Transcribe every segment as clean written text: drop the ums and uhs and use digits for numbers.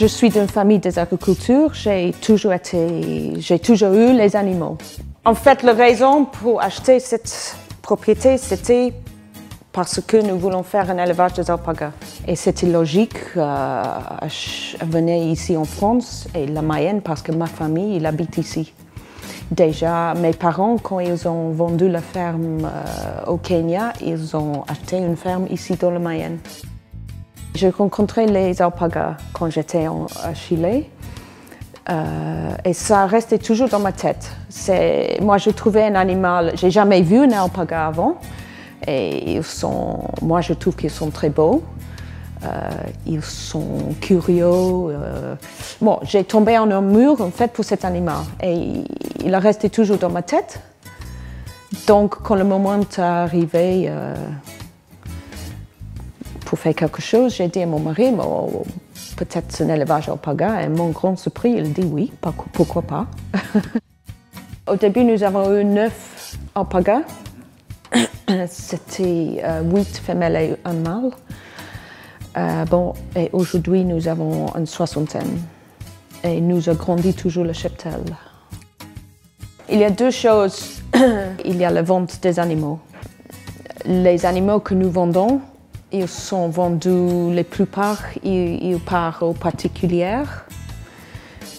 Je suis d'une famille des agriculteurs, j'ai toujours eu les animaux. En fait, la raison pour acheter cette propriété, c'était parce que nous voulons faire un élevage des alpagas. Et c'était logique à venir ici en France et la Mayenne parce que ma famille, il habite ici. Déjà, mes parents, quand ils ont vendu la ferme au Kenya, ils ont acheté une ferme ici dans la Mayenne. J'ai rencontré les alpagas quand j'étais à Chili et ça restait toujours dans ma tête. Moi, je trouvais un animal, j'ai jamais vu un alpaga avant et moi, je trouve qu'ils sont très beaux. Ils sont curieux. Bon, j'ai tombé en amour en fait pour cet animal et il a resté toujours dans ma tête. Donc, quand le moment est arrivé pour faire quelque chose, j'ai dit à mon mari, bon, peut-être un élevage alpaga. Et mon grand surpris, il dit oui, pourquoi pas. Au début, nous avons eu 9 alpagas. C'était 8 femelles et un mâle. Bon, et aujourd'hui, nous avons une 60aine. Et nous agrandissons toujours le cheptel. Il y a 2 choses. Il y a la vente des animaux. Les animaux que nous vendons, ils sont vendus, la plupart, ils partent aux particuliers,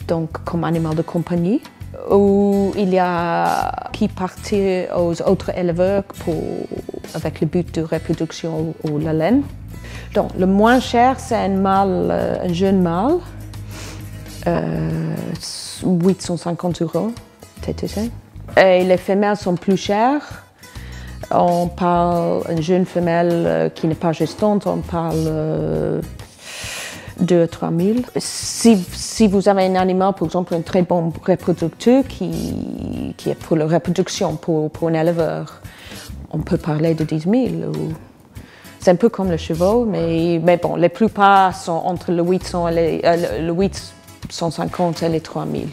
donc comme animal de compagnie. Ou il y a qui partent aux autres éleveurs avec le but de reproduction ou la laine. Donc, le moins cher, c'est un jeune mâle, 850 € TTC. Et les femelles sont plus chères. On parle d'une jeune femelle qui n'est pas gestante, on parle 2 à 3 000. Si vous avez un animal, par exemple, un très bon reproducteur qui est pour la reproduction, pour un éleveur, on peut parler de 10 000. C'est un peu comme les chevaux, mais bon, la plupart sont entre le 850 et les 3 000.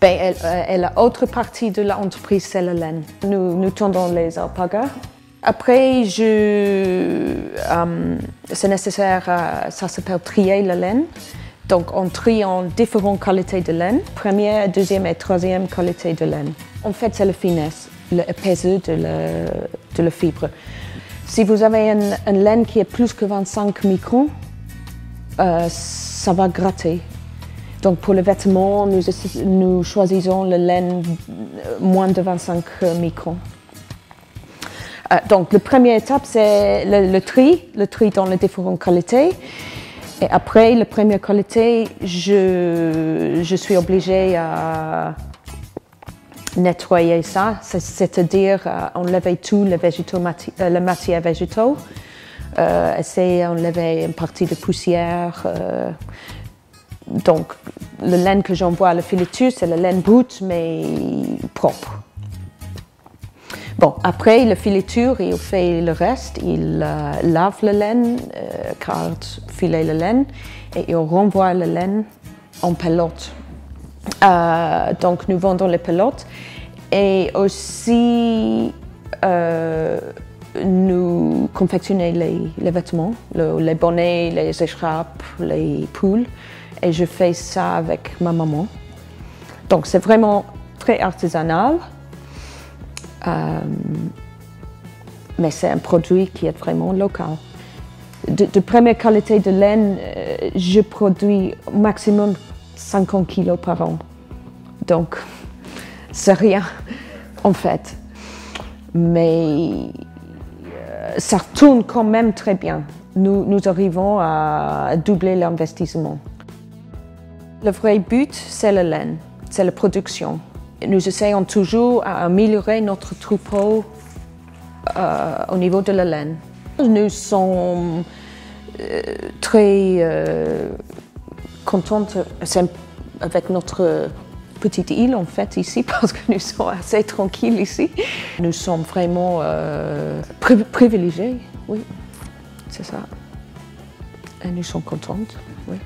Et la autre partie de l'entreprise, c'est la laine. Nous tendons les alpagas. Après, c'est nécessaire, ça s'appelle trier la laine. Donc, on trie en différentes qualités de laine. Première, deuxième et troisième qualité de laine. En fait, c'est la finesse, l'épaisseur de la fibre. Si vous avez une laine qui est plus que 25 microns, ça va gratter. Donc pour les vêtements, nous choisissons la laine moins de 25 microns. Donc la première étape, c'est le tri dans les différentes qualités. Et après la première qualité, je suis obligée à nettoyer ça, c'est-à-dire enlever tout la matière végétale, essayer d'enlever une partie de poussière. Donc, la laine que j'envoie à la filature, c'est la laine brute, mais propre. Bon, après la filature, il fait le reste. Il lave la laine, filer la laine, et il renvoie la laine en pelote. Donc, nous vendons les pelotes. Et aussi, nous confectionnons les vêtements, les bonnets, les écharpes, les poules. Et je fais ça avec ma maman. Donc c'est vraiment très artisanal, mais c'est un produit qui est vraiment local. De première qualité de laine, je produis au maximum 50 kg par an. Donc c'est rien en fait. Mais ça tourne quand même très bien. Nous arrivons à doubler l'investissement. Le vrai but, c'est la laine, c'est la production. Nous essayons toujours d'améliorer notre troupeau au niveau de la laine. Nous sommes très contentes avec notre petite île en fait ici parce que nous sommes assez tranquilles ici. Nous sommes vraiment privilégiés, oui, c'est ça. Et nous sommes contentes, oui.